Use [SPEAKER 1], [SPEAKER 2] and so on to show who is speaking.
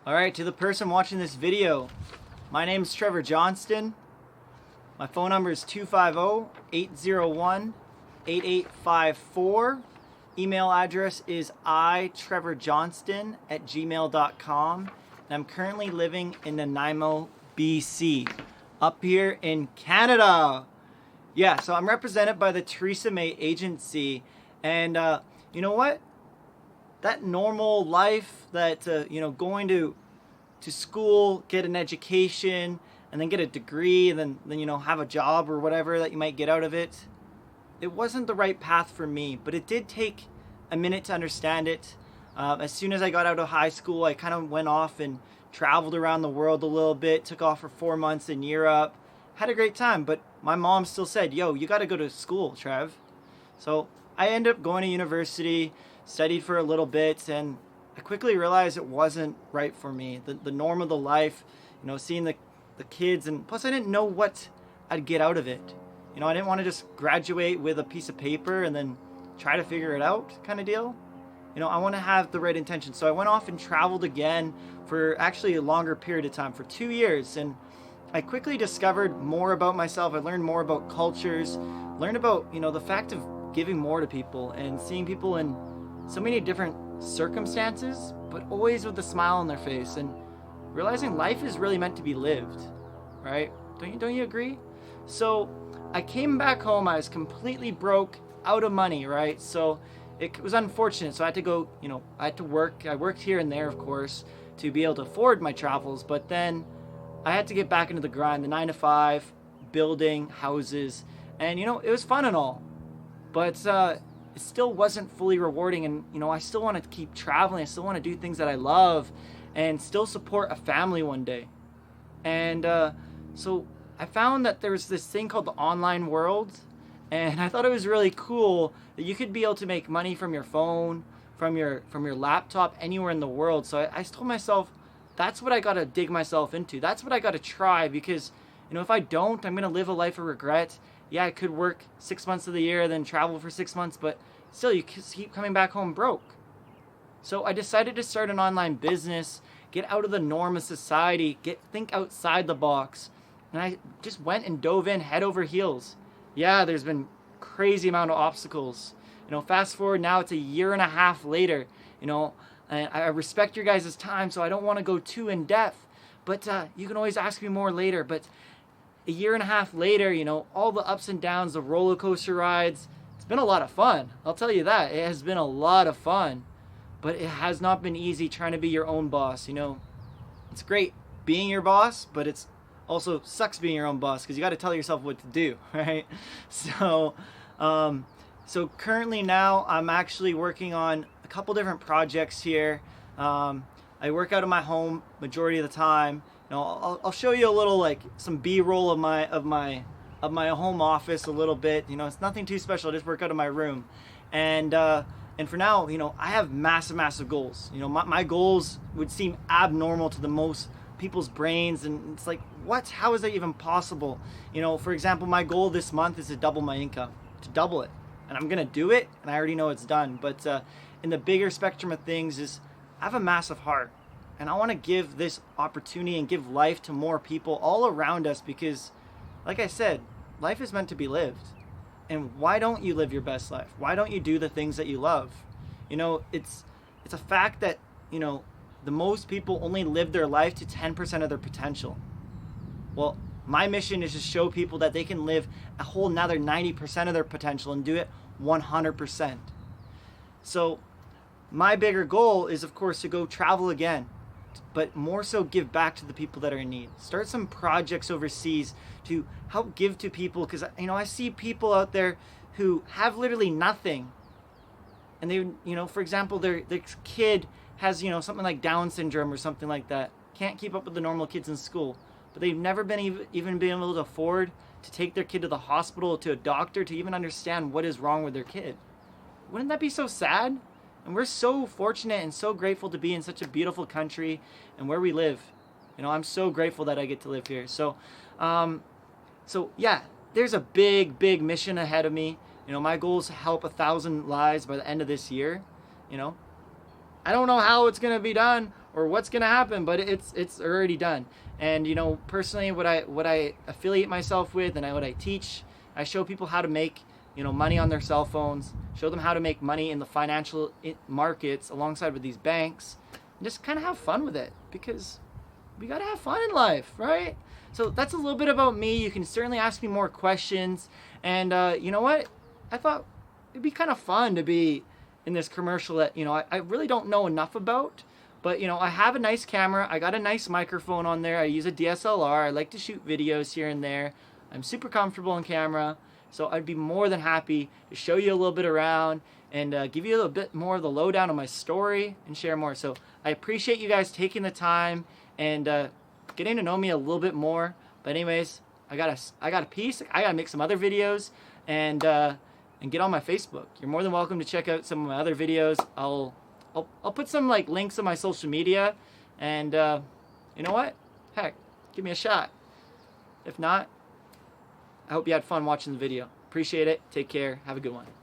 [SPEAKER 1] Alright, to the person watching this video, my name is Trevor Johnston. My phone number is 250-801-8854. Email address is itrevorjohnston@gmail.com. And I'm currently living in Nanaimo, BC, up here in Canada. Yeah, so I'm represented by the Theresa May Agency. And you know what? That normal life, that going to school, get an education, and then get a degree, and then have a job or whatever that you might get out of it. It wasn't the right path for me, but it did take a minute to understand it. As soon as I got out of high school, I kind of went off and traveled around the world a little bit, took off for 4 months in Europe, had a great time, but my mom still said, yo, you got to go to school, Trev. So I ended up going to university, studied for a little bit, and I quickly realized it wasn't right for me. The norm of the life, seeing the kids, and plus I didn't know what I'd get out of it. I didn't want to just graduate with a piece of paper and then try to figure it out kind of deal. I want to have the right intention. So I went off and traveled again for actually a longer period of time, for 2 years, and I quickly discovered more about myself. I learned more about cultures, learned about, the fact of giving more to people and seeing people in so many different circumstances, but always with a smile on their face, and realizing life is really meant to be lived, right? Don't you agree? So I came back home. I was completely broke, out of money, right? So it was unfortunate. So I had to go, I had to work. I worked here and there, of course, to be able to afford my travels, but then I had to get back into the grind, the 9 to 5, building houses, and it was fun and all, but it still wasn't fully rewarding. And I still want to keep traveling. I still want to do things that I love and still support a family one day. And so I found that there's this thing called the online world, and I thought it was really cool that you could be able to make money from your phone, from your laptop, anywhere in the world. So I told myself, that's what I got to dig myself into. That's what I got to try, because if I don't, I'm going to live a life of regret. Yeah, I could work 6 months of the year, then travel for 6 months, but still you keep coming back home broke. So I decided to start an online business, get out of the norm of society, think outside the box. And I just went and dove in head over heels. Yeah, there's been crazy amount of obstacles. Fast forward now, it's a year and a half later, and I respect your guys' time, so I don't want to go too in depth, but you can always ask me more later. But a year and a half later, all the ups and downs, the roller coaster rides, it's been a lot of fun. I'll tell you that. It has been a lot of fun, but it has not been easy trying to be your own boss. It's great being your boss, but it's also sucks being your own boss, because you got to tell yourself what to do, right? So currently now I'm actually working on a couple different projects here. I work out of my home majority of the time. I'll show you a little, some B-roll of my home office a little bit. It's nothing too special. I just work out of my room, and for now, I have massive goals. My goals would seem abnormal to the most people's brains, and it's like, what? How is that even possible? For example, my goal this month is to double my income, to double it, and I'm gonna do it, and I already know it's done. But in the bigger spectrum of things, is I have a massive heart, and I want to give this opportunity and give life to more people all around us, because, like I said, life is meant to be lived. And why don't you live your best life? Why don't you do the things that you love? It's a fact that, the most people only live their life to 10% of their potential. Well, my mission is to show people that they can live a whole another 90% of their potential and do it 100%. So my bigger goal is, of course, to go travel again, but more so give back to the people that are in need. Start some projects overseas to help give to people, because I see people out there who have literally nothing, and they, for example, their kid has something like Down syndrome or something like that, can't keep up with the normal kids in school, but they've never been even been able to afford to take their kid to the hospital, to a doctor, to even understand what is wrong with their kid. Wouldn't that be so sad? And we're so fortunate and so grateful to be in such a beautiful country and where we live. I'm so grateful that I get to live here. So yeah, there's a big mission ahead of me. My goal is to help 1,000 lives by the end of this year. I don't know how it's going to be done or what's gonna happen, but it's already done. And you know, personally, what I affiliate myself with, and what I teach, I show people how to make, you know, money on their cell phones, show them how to make money in the financial markets alongside with these banks, and just kind of have fun with it, because we gotta have fun in life, right? So that's a little bit about me. You can certainly ask me more questions, and you know what? I thought it'd be kind of fun to be in this commercial that, you know, I really don't know enough about, but you know, I have a nice camera, I got a nice microphone on there, I use a DSLR, I like to shoot videos here and there, I'm super comfortable on camera, so I'd be more than happy to show you a little bit around and give you a little bit more of the lowdown on my story and share more. So I appreciate you guys taking the time and getting to know me a little bit more. But anyways, I got a piece. I gotta make some other videos and get on my Facebook. You're more than welcome to check out some of my other videos. I'll put some like links on my social media, and you know what? Heck, give me a shot. If not, I hope you had fun watching the video. Appreciate it. Take care. Have a good one.